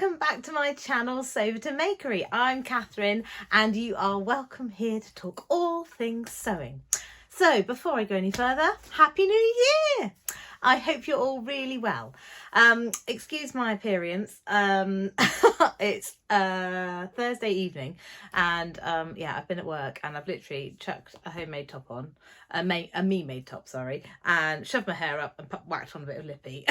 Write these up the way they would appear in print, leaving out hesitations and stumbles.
welcome back to my channel, Sober to Makery. I'm Catherine and you are welcome here to talk all things sewing. So before I go any further, Happy New Year! I hope you're all really well. Excuse my appearance. It's Thursday evening and yeah, I've been at work and I've literally chucked a homemade top on, a me-made top, sorry, and shoved my hair up and whacked on a bit of lippy.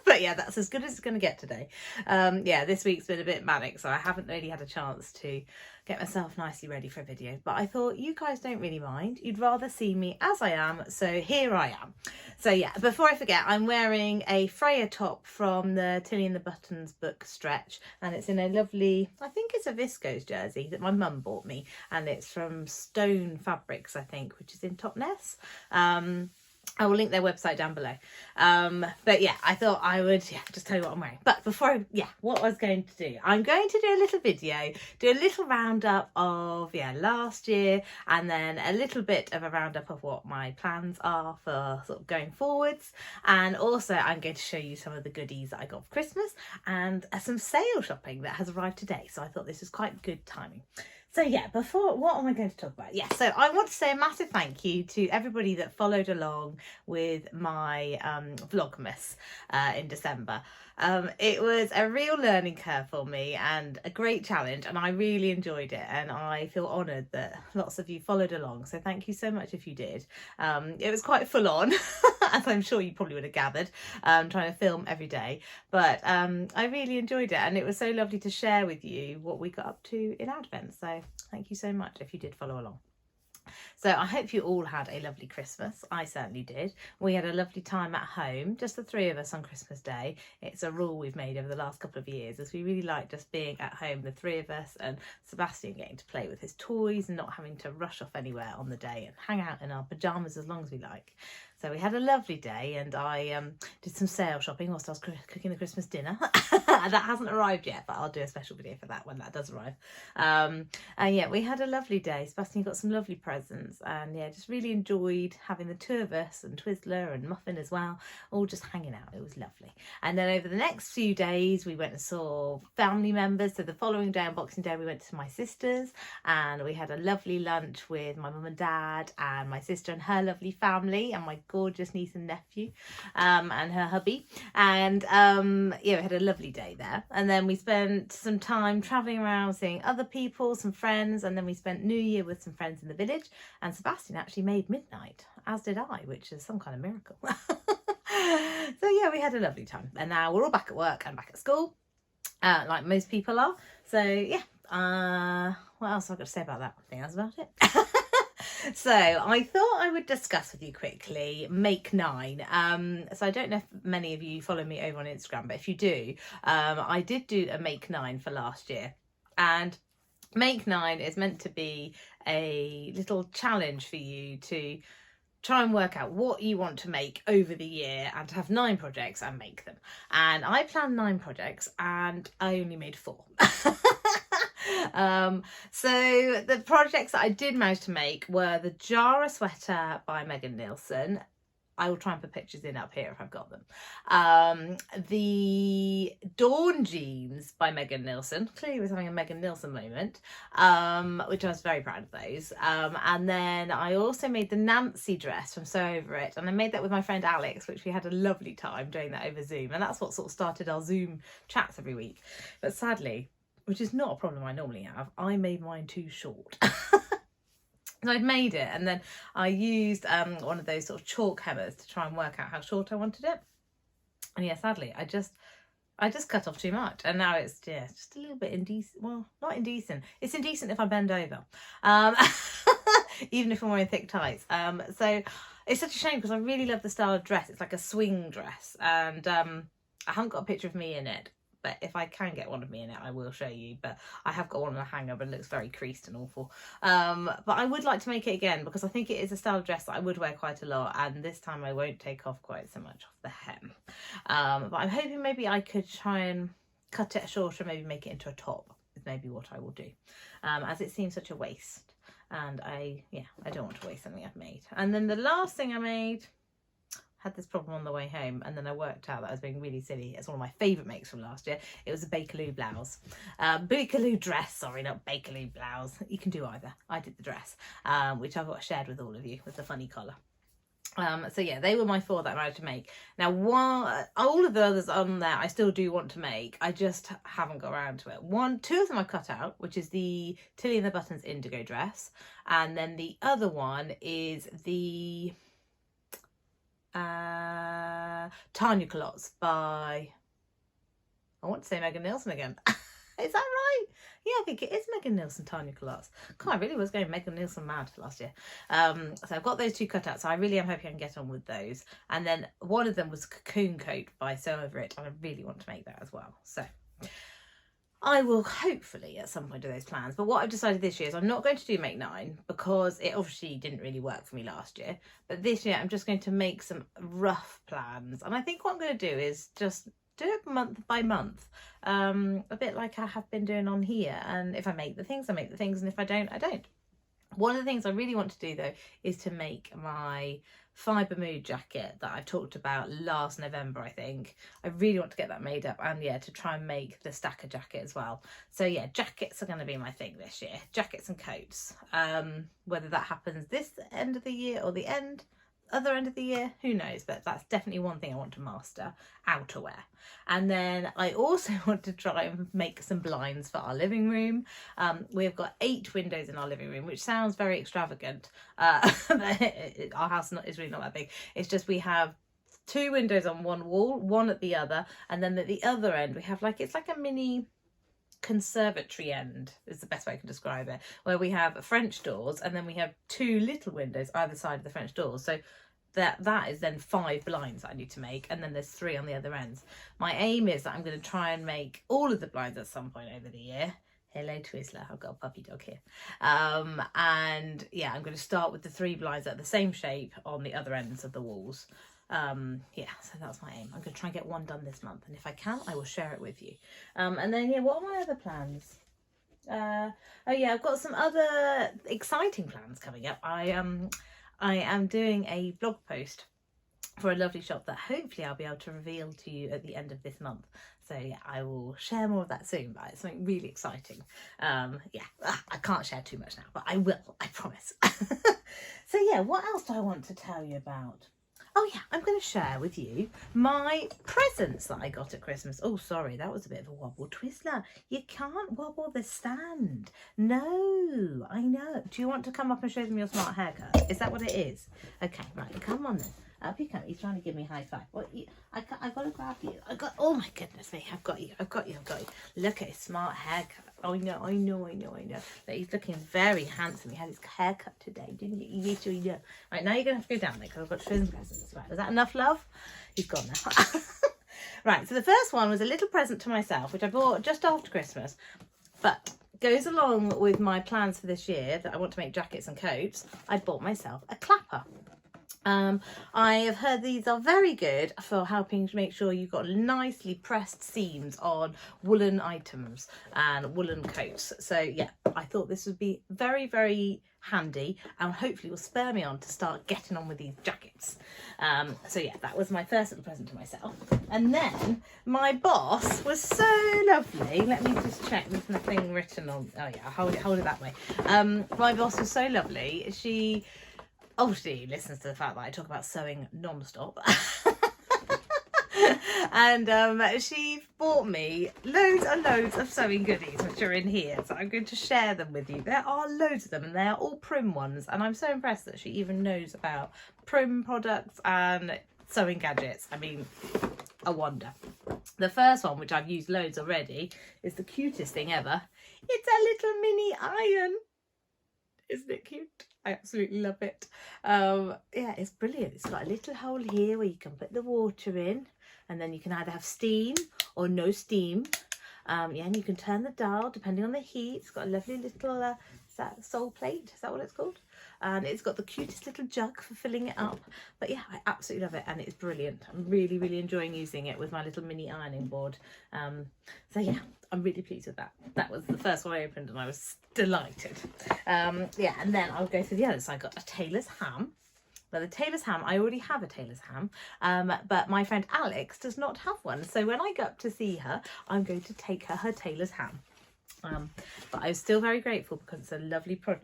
But yeah, that's as good as it's going to get today. Yeah, this week's been a bit manic, so I haven't really had a chance to get myself nicely ready for a video. But I thought you guys don't really mind. You'd rather see me as I am, so here I am. So yeah, before I forget, I'm wearing a Freya top from the Tilly and the Buttons book Stretch, and it's in a lovely, I think it's a viscose jersey that my mum bought me, and it's from Stone Fabrics, I think, which is in Totnes. I will link their website down below. But yeah, I thought I would just tell you what I'm wearing. But before what I was going to do, I'm going to do a little video, do a little roundup of last year, and then a little bit of a roundup of what my plans are for sort of going forwards. And also I'm going to show you some of the goodies that I got for Christmas and some sale shopping that has arrived today. So I thought this was quite good timing. So yeah, what am I going to talk about? Yeah, so I want to say a massive thank you to everybody that followed along with my Vlogmas in December. It was a real learning curve for me and a great challenge, and I really enjoyed it, and I feel honoured that lots of you followed along, so thank you so much if you did. It was quite full on, as I'm sure you probably would have gathered, trying to film every day, but I really enjoyed it, and it was so lovely to share with you what we got up to in Advent, so thank you so much if you did follow along. So I hope you all had a lovely Christmas. I certainly did. We had a lovely time at home, just the three of us on Christmas Day. It's a rule we've made over the last couple of years, as we really like just being at home, the three of us, and Sebastian getting to play with his toys and not having to rush off anywhere on the day and hang out in our pyjamas as long as we like. So we had a lovely day, and I did some sale shopping whilst I was cooking the Christmas dinner. That hasn't arrived yet, but I'll do a special video for that when that does arrive. And yeah, we had a lovely day. Sebastian got some lovely presents, and yeah, just really enjoyed having the two of us, and Twizzler and Muffin as well, all just hanging out. It was lovely. And then over the next few days, we went and saw family members. So the following day, on Boxing Day, we went to my sister's, and we had a lovely lunch with my mum and dad, and my sister and her lovely family, and my gorgeous niece and nephew, and her hubby, and yeah, we had a lovely day there. And then we spent some time traveling around, seeing other people, some friends, and then we spent New Year with some friends in the village, and Sebastian actually made midnight, as did I, which is some kind of miracle. So yeah, we had a lovely time, and now we're all back at work and back at school, like most people are. So yeah, what else have I got to say about that? I think that's about it. So I thought I would discuss with you quickly Make 9. So I don't know if many of you follow me over on Instagram, but if you do, I did do a Make 9 for last year, and Make 9 is meant to be a little challenge for you to try and work out what you want to make over the year and to have 9 projects and make them. And I planned 9 projects and I only made 4. So the projects that I did manage to make were the Jara sweater by Megan Nielsen. I will try and put pictures in up here if I've got them. The Dawn jeans by Megan Nielsen. Clearly was having a Megan Nielsen moment, which I was very proud of those. And then I also made the Nancy dress from Sew Over It, and I made that with my friend Alex, which we had a lovely time doing that over Zoom, and that's what sort of started our Zoom chats every week. But sadly, which is not a problem I normally have, I made mine too short. So I'd made it, and then I used one of those sort of chalk hammers to try and work out how short I wanted it. And yeah, sadly, I just cut off too much, and now it's just a little bit indecent. Well, not indecent. It's indecent if I bend over, even if I'm wearing thick tights. So it's such a shame because I really love the style of dress. It's like a swing dress, and I haven't got a picture of me in it. But if I can get one of me in it, I will show you. But I have got one on a hanger, but it looks very creased and awful. But I would like to make it again because I think it is a style of dress that I would wear quite a lot. And this time I won't take off quite so much off the hem. But I'm hoping maybe I could try and cut it shorter, maybe make it into a top is maybe what I will do. As it seems such a waste. And I don't want to waste something I've made. And then the last thing I made, had this problem on the way home, and then I worked out that I was being really silly. It's one of my favourite makes from last year. It was a Bakerloo blouse. Bakerloo dress, sorry, not Bakerloo blouse. You can do either. I did the dress, which I've got shared with all of you with the funny collar. So yeah, they were my 4 that I managed to make. Now, all of the others on there I still do want to make. I just haven't got around to it. 2 of them I cut out, which is the Tilly and the Buttons indigo dress, and then the other one is the Tanya Culottes by, I want to say Megan Nielsen again. Is that right? Yeah, I think it is Megan Nielsen, Tanya Culottes. God, I really was going Megan Nielsen mad last year. So I've got those 2 cut out, so I really am hoping I can get on with those. And then one of them was Cocoon Coat by Sew Over It, and I really want to make that as well. So I will hopefully at some point do those plans. But what I've decided this year is I'm not going to do make 9 because it obviously didn't really work for me last year. But this year I'm just going to make some rough plans. And I think what I'm going to do is just do it month by month, a bit like I have been doing on here. And if I make the things, I make the things, and if I don't, I don't. One of the things I really want to do though is to make my fibre mood jacket that I talked about last November, I think. I really want to get that made up, and yeah, to try and make the stacker jacket as well. So yeah, jackets are going to be my thing this year, jackets and coats. Whether that happens this end of the year or the other end of the year, who knows, but that's definitely one thing I want to master, outerwear. And then I also want to try and make some blinds for our living room. We've got 8 windows in our living room, which sounds very extravagant. Our house is really not that big. It's just we have 2 windows on one wall, one at the other, and then at the other end we have it's like a mini conservatory end is the best way I can describe it, where we have French doors, and then we have 2 little windows either side of the French doors. So that is then 5 blinds that I need to make, and then there's 3 on the other ends. My aim is that I'm going to try and make all of the blinds at some point over the year. Hello Twizzler, I've got a puppy dog here. And yeah, I'm going to start with the 3 blinds that are the same shape on the other ends of the walls. Yeah, so that's my aim. I'm going to try and get one done this month, and if I can, I will share it with you. And then yeah, what are my other plans? Oh yeah, I've got some other exciting plans coming up. I am doing a blog post for a lovely shop that hopefully I'll be able to reveal to you at the end of this month. So yeah, I will share more of that soon, but it's something really exciting. Yeah, I can't share too much now, but I will, I promise. So yeah, what else do I want to tell you about? Oh yeah, I'm going to share with you my presents that I got at Christmas. Oh, sorry, that was a bit of a wobble. Twizzler, you can't wobble the stand. No, I know. Do you want to come up and show them your smart haircut? Is that what it is? Okay, right, come on then. Up you come. He's trying to give me a high five. What? I've got to grab you. Oh my goodness me, I've got you. Look at his smart haircut. Oh, I know. That he's looking very handsome. He had his haircut today, didn't you? Yes, you know. Right, now you're going to have to go down there because I've got to show them presents. Right, is that enough, love? He's gone now. Right, so the first one was a little present to myself, which I bought just after Christmas, but goes along with my plans for this year that I want to make jackets and coats. I bought myself a clapper. I have heard these are very good for helping to make sure you've got nicely pressed seams on woolen items and woolen coats. So yeah, I thought this would be very, very handy, and hopefully will spur me on to start getting on with these jackets. So yeah, that was my first little present to myself. And then my boss was so lovely. Let me just check, there's nothing written on. Oh yeah, hold it that way. My boss was so lovely. She obviously listens to the fact that I talk about sewing non-stop. And she bought me loads and loads of sewing goodies which are in here, so I'm going to share them with you. There are loads of them, and they are all Prim ones, and I'm so impressed that she even knows about Prim products and sewing gadgets. I mean, a wonder. The first one, which I've used loads already, is the cutest thing ever. It's a little mini iron. Isn't it cute? I absolutely love it. Yeah, it's brilliant. It's got a little hole here where you can put the water in, and then you can either have steam or no steam. Yeah, and you can turn the dial depending on the heat. It's got a lovely little is that sole plate? Is that what it's called? And it's got the cutest little jug for filling it up. But yeah, I absolutely love it, and it's brilliant. I'm really, really enjoying using it with my little mini ironing board. So yeah, I'm really pleased with that. That was the first one I opened, and I was delighted. Yeah, and then I'll go through the others. So I got a tailor's ham, Well, the tailor's ham, I already have a tailor's ham, but my friend Alex does not have one. So when I go up to see her, I'm going to take her tailor's ham. But I was still very grateful because it's a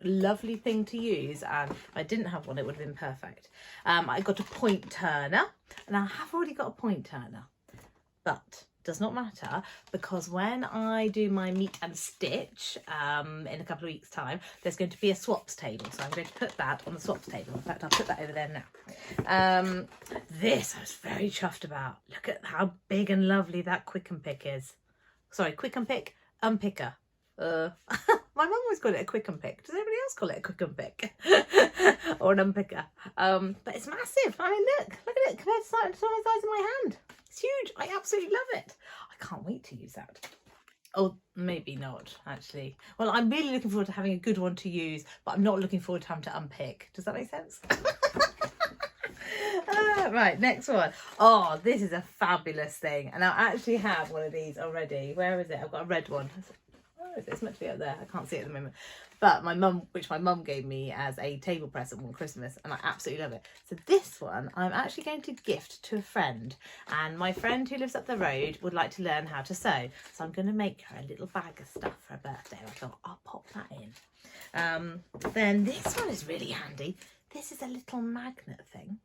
lovely thing to use, and if I didn't have one, it would have been perfect. I got a point turner, and I have already got a point turner, but does not matter, because when I do my meet and stitch in a couple of weeks time, there's going to be a swaps table, so I'm going to put that on the swaps table. In fact, I'll put that over there now. This I was very chuffed about. Look at how big and lovely that Quick and Pick is. Sorry, Quick and Pick unpicker. My mum always called it a Quick and Pick. Does anybody else call it a Quick and Pick? Or an unpicker? But it's massive. I mean, look at it compared to the size of my hand. It's huge. I absolutely love it. I can't wait to use that. Oh, maybe not, actually. Well, I'm really looking forward to having a good one to use, but I'm not looking forward to having to unpick. Does that make sense? Right, next one. Oh, this is a fabulous thing. And I actually have one of these already. Where is it? I've got a red one. It's meant to be up there. I can't see it at the moment. But my mum gave me as a table present one Christmas, and I absolutely love it. So this one I'm actually going to gift to a friend, and my friend who lives up the road would like to learn how to sew. So I'm going to make her a little bag of stuff for her birthday. I thought I'll pop that in. Then this one is really handy. This is a little magnet thing.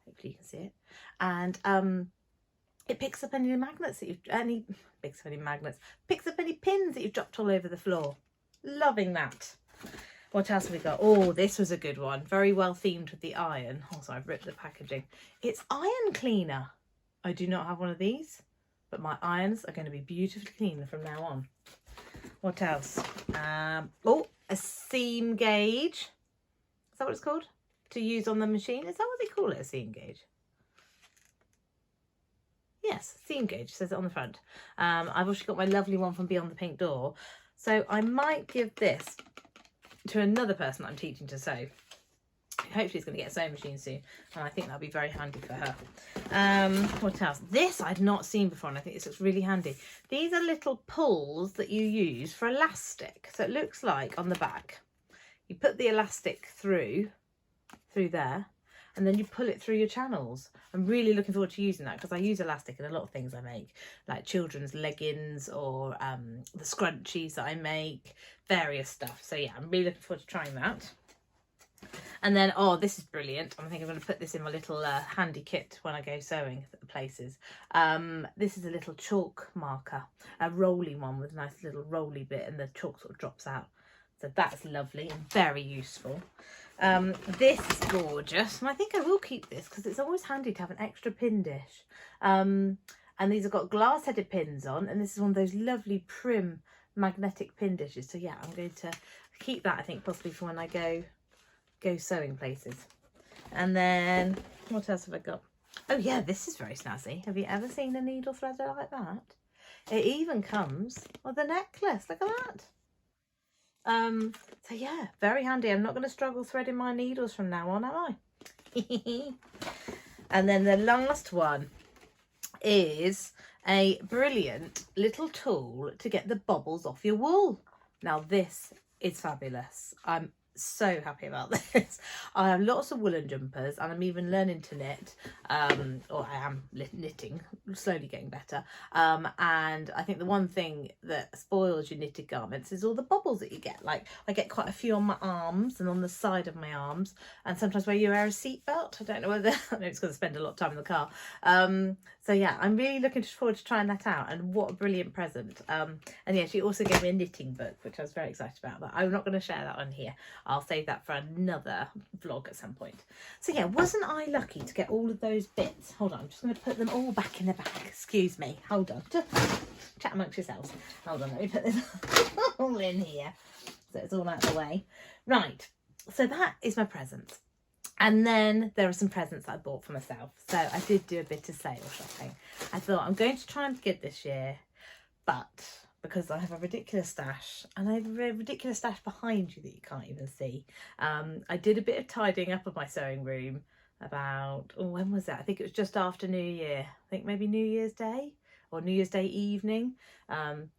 Hopefully you can see it. And it picks up any magnets that picks up any pins that you've dropped all over the floor. Loving that. What else have we got? Oh, this was a good one. Very well themed with the iron. Also, I've ripped the packaging. It's iron cleaner. I do not have one of these, but my irons are going to be beautifully clean from now on. What else? Oh, a seam gauge. Is that what it's called? To use on the machine? Is that what they call it, a seam gauge? Yes, seam gauge, says it on the front. I've also got my lovely one from Beyond the Pink Door. So I might give this to another person that I'm teaching to sew. Hopefully he's going to get a sewing machine soon, and I think that'll be very handy for her. What else? This I'd not seen before, and I think this looks really handy. These are little pulls that you use for elastic. So it looks like on the back, you put the elastic through there, and then you pull it through your channels. I'm really looking forward to using that, because I use elastic in a lot of things I make, like children's leggings or the scrunchies that I make, various stuff. So yeah, I'm really looking forward to trying that. And then, oh, this is brilliant. I think I'm going to put this in my little handy kit when I go sewing at places. This is a little chalk marker, a rolly one with a nice little rolly bit, and the chalk sort of drops out. So that's lovely and very useful. This is gorgeous, and I think I will keep this because it's always handy to have an extra pin dish. And these have got glass-headed pins on, and this is one of those lovely prim magnetic pin dishes. So yeah, I'm going to keep that, I think, possibly for when I go sewing places. And then what else have I got? Oh yeah, this is very snazzy. Have you ever seen a needle threader like that? It even comes with a necklace. Look at that. So yeah, very handy. I'm not going to struggle threading my needles from now on, am I? And then the last one is a brilliant little tool to get the bobbles off your wool. Now this is fabulous. I'm so happy about this. I have lots of woolen jumpers, and I'm even learning to knit, or I am knitting, slowly getting better, and I think the one thing that spoils your knitted garments is all the bobbles that you get. Like I get quite a few on my arms and on the side of my arms, and sometimes where you wear a seatbelt. I don't know whether I know it's because I spend a lot of time in the car. So yeah, I'm really looking forward to trying that out, and what a brilliant present. And yeah, she also gave me a knitting book, which I was very excited about, but I'm not going to share that on here. I'll save that for another vlog at some point. So yeah, wasn't I lucky to get all of those bits? Hold on, I'm just going to put them all back in the bag. Excuse me, hold on. Just chat amongst yourselves. Hold on, let me put this all in here so it's all out of the way. Right, so that is my present. And then there are some presents that I bought for myself. So I did do a bit of sale shopping. I thought I'm going to try and get this year, but because I have a ridiculous stash, and I have a ridiculous stash behind you that you can't even see. I did a bit of tidying up of my sewing room about, oh, when was that? I think it was just after New Year. I think maybe New Year's Day or New Year's Day evening.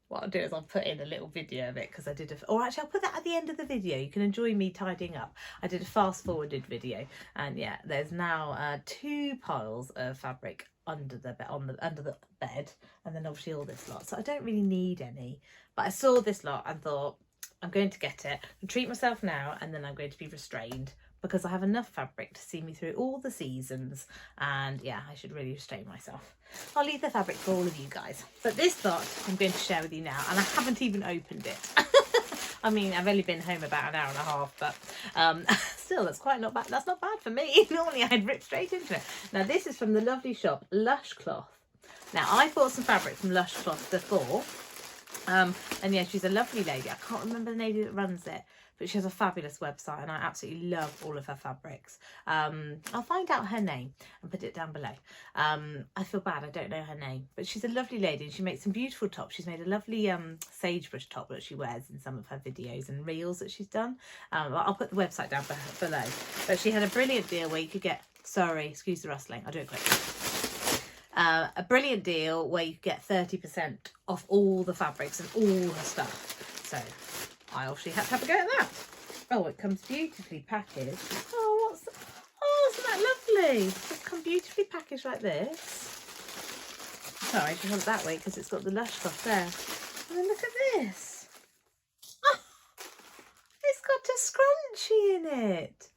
what I'll do is I'll put in a little video of it because I did or actually I'll put that at the end of the video. You can enjoy me tidying up. I did a fast forwarded video, and yeah, there's now 2 piles of fabric under the bed, under the bed, and then obviously all this lot. So I don't really need any, but I saw this lot and thought I'm going to get it and treat myself now, and then I'm going to be restrained because I have enough fabric to see me through all the seasons, and yeah, I should really restrain myself. I'll leave the fabric for all of you guys, but this lot I'm going to share with you now, and I haven't even opened it. I mean, I've only been home about an hour and a half, but still, that's quite not bad. That's not bad for me. Normally I'd rip straight into it. Now this is from the lovely shop Lush Cloth. Now I bought some fabric from Lush Cloth before, and yeah, she's a lovely lady. I can't remember the lady that runs it, but she has a fabulous website, and I absolutely love all of her fabrics. I'll find out her name and put it down below. I feel bad, I don't know her name, but she's a lovely lady, and she makes some beautiful tops. She's made a lovely sagebrush top that she wears in some of her videos and reels that she's done. I'll put the website down below. But she had a brilliant deal where you could get, sorry, excuse the rustling, I'll do it quick. A brilliant deal where you could get 30% off all the fabrics and all her stuff. So I obviously had to have a go at that. Oh, it comes beautifully packaged. Oh, isn't that lovely? It's come beautifully packaged like this. Sorry, I just want that way because it's got the Lush Cloth there. And then look at this. Oh, it's got a scrunchie in it.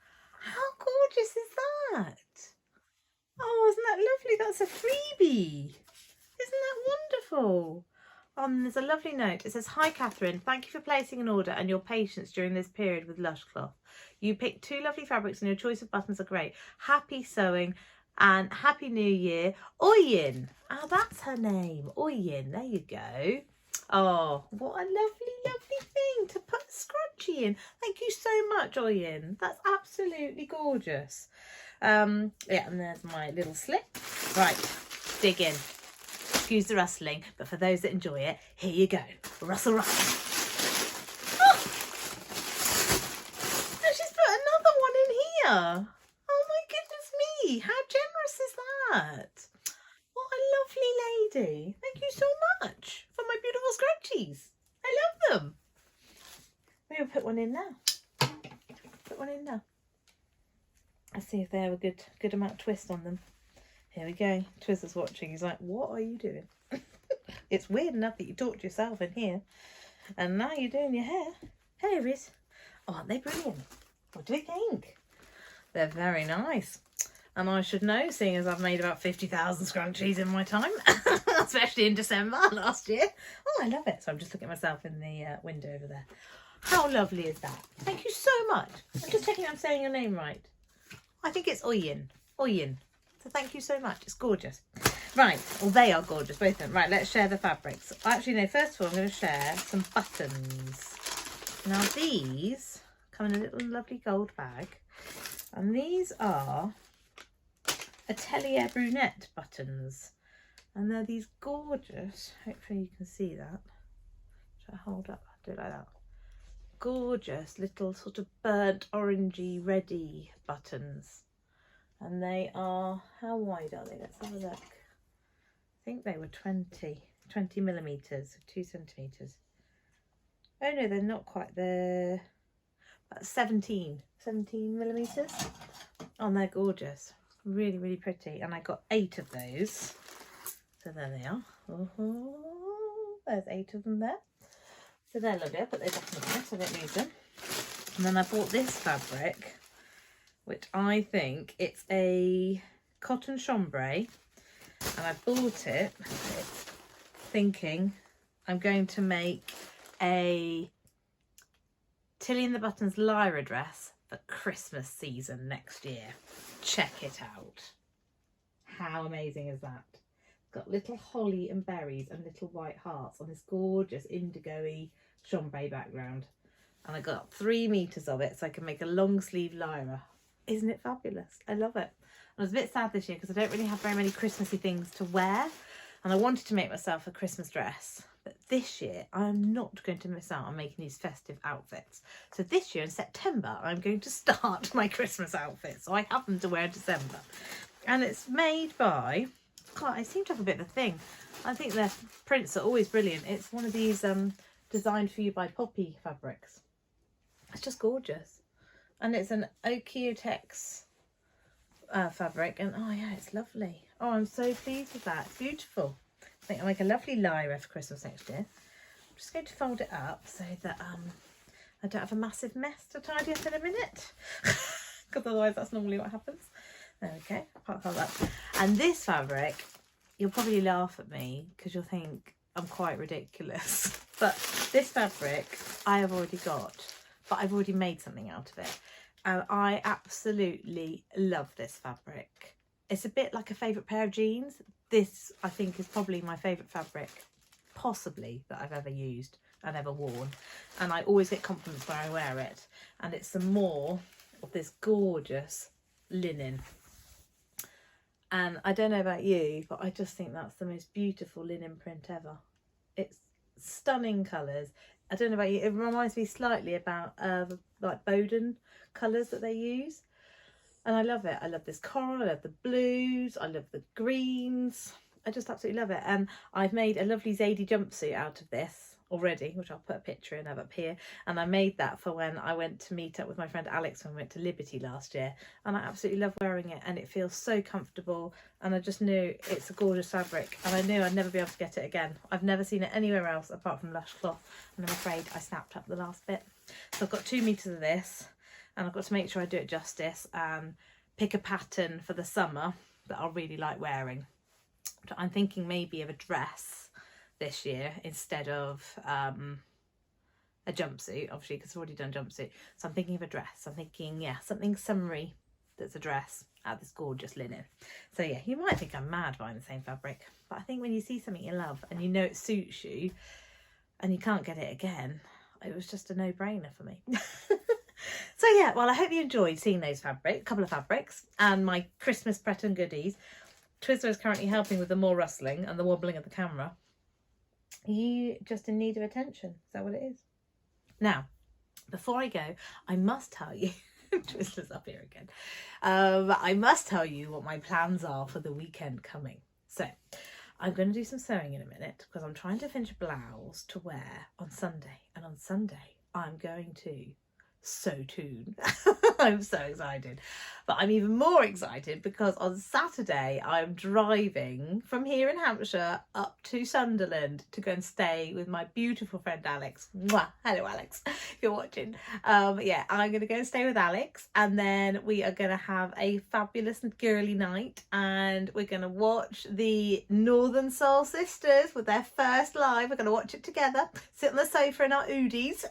How gorgeous is that? Oh, isn't that lovely? That's a freebie. Isn't that wonderful? There's a lovely note. It says, "Hi Catherine, thank you for placing an order and your patience during this period with Lush Cloth. You picked 2 lovely fabrics and your choice of buttons are great. Happy sewing and Happy New Year. Oyin." Oh, that's her name. Oyin. There you go. Oh, what a lovely, lovely thing to put a scrunchie in. Thank you so much, Oyin. That's absolutely gorgeous. Yeah, and there's my little slip. Right, dig in. Excuse the rustling, but for those that enjoy it, here you go. Rustle, rustle. Oh! And she's put another one in here. Oh my goodness me, how generous is that? What a lovely lady. Thank you so much for my beautiful scrunchies. I love them. We'll put one in now. Put one in now. Let's see if they have a good amount of twist on them. Here we go. Twizzler's watching. He's like, what are you doing? It's weird enough that you talk to yourself in here, and now you're doing your hair. Hello, Riz. Oh, aren't they brilliant? What do you think? They're very nice. And I should know, seeing as I've made about 50,000 scrunchies in my time, especially in December last year. Oh, I love it. So I'm just looking at myself in the window over there. How lovely is that? Thank you so much. I'm just checking I'm saying your name right. I think it's Oyin. Oyin. So thank you so much. It's gorgeous. Right. Well, they are gorgeous, both of them. Right, let's share the fabrics. Actually, no, first of all, I'm going to share some buttons. Now, these come in a little lovely gold bag. And these are Atelier Brunette buttons. And they're these gorgeous, hopefully you can see that. Should I hold up? Do it like that. Gorgeous little sort of burnt orangey reddy buttons, and they are, how wide are they? Let's have a look. I think they were 20 millimeters, 2 centimeters. Oh no, they're not quite, they're about 17 millimeters. Oh, and they're gorgeous, really, really pretty. And I got 8 of those, so there they are. Oh, there's 8 of them there. So they're lovely. I'll put those up in a minute so I don't lose them. And then I bought this fabric, which I think it's a cotton chambray. And I bought it thinking I'm going to make a Tilly and the Buttons Lyra dress for Christmas season next year. Check it out. How amazing is that? Got little holly and berries and little white hearts on this gorgeous indigo-y chambray background, and I got 3 meters of it so I can make a long sleeve Lyra. Isn't it fabulous? I love it. I was a bit sad this year because I don't really have very many Christmassy things to wear, and I wanted to make myself a Christmas dress, but this year I'm not going to miss out on making these festive outfits. So this year in September I'm going to start my Christmas outfit, so I have them to wear in December. And it's made by, God, I seem to have a bit of a thing. I think their prints are always brilliant. It's one of these designed for you by Poppy fabrics. It's just gorgeous. And it's an Oyin fabric. And oh yeah, it's lovely. Oh, I'm so pleased with that. It's beautiful. I think I'll make a lovely lyra for Christmas next year. I'm just going to fold it up so that I don't have a massive mess to tidy up in a minute. Because otherwise that's normally what happens. There we go. Apart from that. And this fabric, you'll probably laugh at me because you'll think I'm quite ridiculous. But this fabric I have already got, but I've already made something out of it. And I absolutely love this fabric. It's a bit like a favourite pair of jeans. This, I think, is probably my favourite fabric, possibly, that I've ever used and ever worn. And I always get compliments when I wear it. And it's some more of this gorgeous linen. And I don't know about you, but I just think that's the most beautiful linen print ever. It's stunning colours. I don't know about you, it reminds me slightly about like Bowden colours that they use. And I love it. I love this coral, I love the blues, I love the greens. I just absolutely love it. And I've made a lovely Zadie jumpsuit out of this already, which I'll put a picture in of up here. And I made that for when I went to meet up with my friend Alex when we went to Liberty last year. And I absolutely love wearing it, and it feels so comfortable. And I just knew it's a gorgeous fabric, and I knew I'd never be able to get it again. I've never seen it anywhere else apart from Lush Cloth, and I'm afraid I snapped up the last bit. So I've got 2 meters of this, and I've got to make sure I do it justice and pick a pattern for the summer that I'll really like wearing. I'm thinking maybe of a dress this year instead of a jumpsuit, obviously, because I've already done jumpsuit. So I'm thinking of a dress. I'm thinking, yeah, something summery that's a dress out of this gorgeous linen. So yeah, you might think I'm mad buying the same fabric, but I think when you see something you love and you know it suits you and you can't get it again, it was just a no-brainer for me. So yeah, well, I hope you enjoyed seeing those couple of fabrics and my Christmas Pret and goodies. Twizzler is currently helping with the more rustling and the wobbling of the camera. Are you just in need of attention? Is that what it is? Now, before I go, I must tell you, Twizzler's up here again. I must tell you what my plans are for the weekend coming. So, I'm going to do some sewing in a minute because I'm trying to finish a blouse to wear on Sunday. And on Sunday, I'm going to sew tune. I'm so excited. But I'm even more excited because on Saturday I'm driving from here in Hampshire up to Sunderland to go and stay with my beautiful friend Alex. Mwah! Hello Alex, if you're watching. Yeah, I'm going to go and stay with Alex, and then we are going to have a fabulous and girly night, and we're going to watch the Northern Soul Sisters with their first live. We're going to watch it together, sit on the sofa in our Oodies,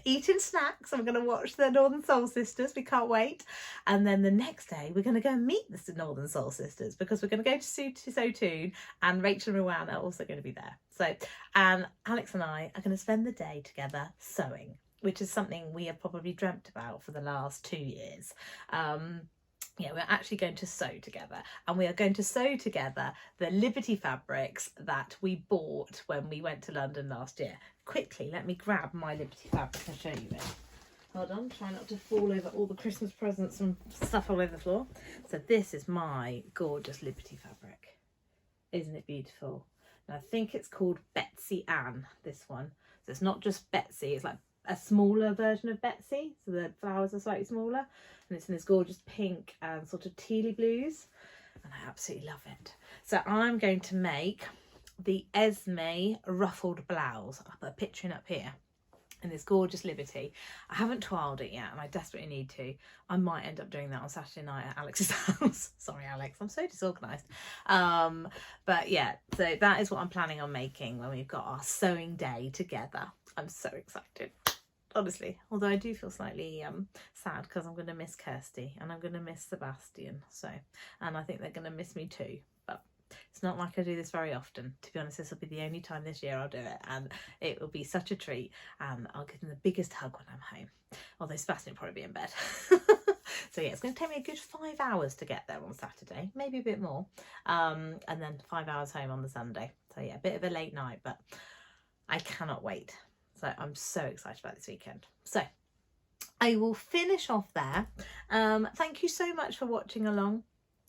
eating snacks. I'm going to watch the Northern Soul Sisters. We can't wait. And then the next day we're going to go and meet the Northern Soul Sisters because we're going to go to Sew Tune, and Rachel and Rowan are also going to be there. So, and Alex and I are going to spend the day together sewing, which is something we have probably dreamt about for the last 2 years. Yeah, we're actually going to sew together, and we are going to sew together the Liberty fabrics that we bought when we went to London last year. Quickly, let me grab my Liberty fabric and show you it. Hold on, try not to fall over all the Christmas presents and stuff all over the floor. So this is my gorgeous Liberty fabric. Isn't it beautiful? And I think it's called Betsy Ann, this one. So it's not just Betsy, it's like a smaller version of Betsy. So the flowers are slightly smaller, and it's in this gorgeous pink and sort of tealy blues. And I absolutely love it. So I'm going to make the Esme ruffled blouse. I'll put a picture in up here. In this gorgeous Liberty. I haven't twirled it yet, and I desperately need to. I might end up doing that on Saturday night at Alex's house. Sorry Alex, I'm so disorganised. But yeah, so that is what I'm planning on making when we've got our sewing day together. I'm so excited, honestly. Although I do feel slightly sad because I'm going to miss Kirsty and I'm going to miss Sebastian. So, and I think they're going to miss me too. But it's not like I do this very often. To be honest, this will be the only time this year I'll do it, and it will be such a treat, and I'll give them the biggest hug when I'm home. Although Sebastian will probably be in bed. So yeah, it's going to take me a good 5 hours to get there on Saturday, maybe a bit more, and then 5 hours home on the Sunday. So yeah, a bit of a late night, but I cannot wait. So I'm so excited about this weekend. So I will finish off there. Thank you so much for watching along.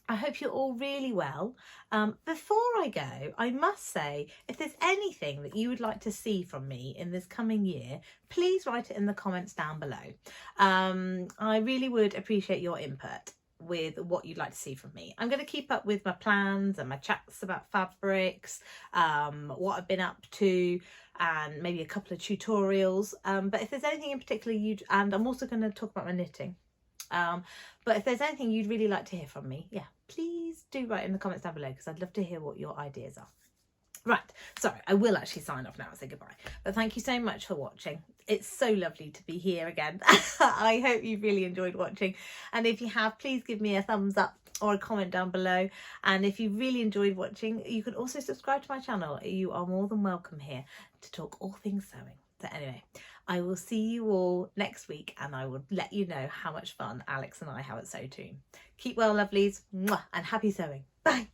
I hope you're all really well. Before I go, I must say, if there's anything that you would like to see from me in this coming year, please write it in the comments down below. I really would appreciate your input with what you'd like to see from me. I'm going to keep up with my plans and my chats about fabrics, what I've been up to, and maybe a couple of tutorials. But if there's anything in particular and I'm also going to talk about my knitting. But if there's anything you'd really like to hear from me, yeah, please do write in the comments down below, because I'd love to hear what your ideas are. Right, sorry, I will actually sign off now and say goodbye. But thank you so much for watching. It's so lovely to be here again. I hope you've really enjoyed watching. And if you have, please give me a thumbs up or a comment down below. And if you really enjoyed watching, you can also subscribe to my channel. You are more than welcome here to talk all things sewing. So anyway, I will see you all next week, and I will let you know how much fun Alex and I have at Sew Toon. Keep well, lovelies, and happy sewing. Bye.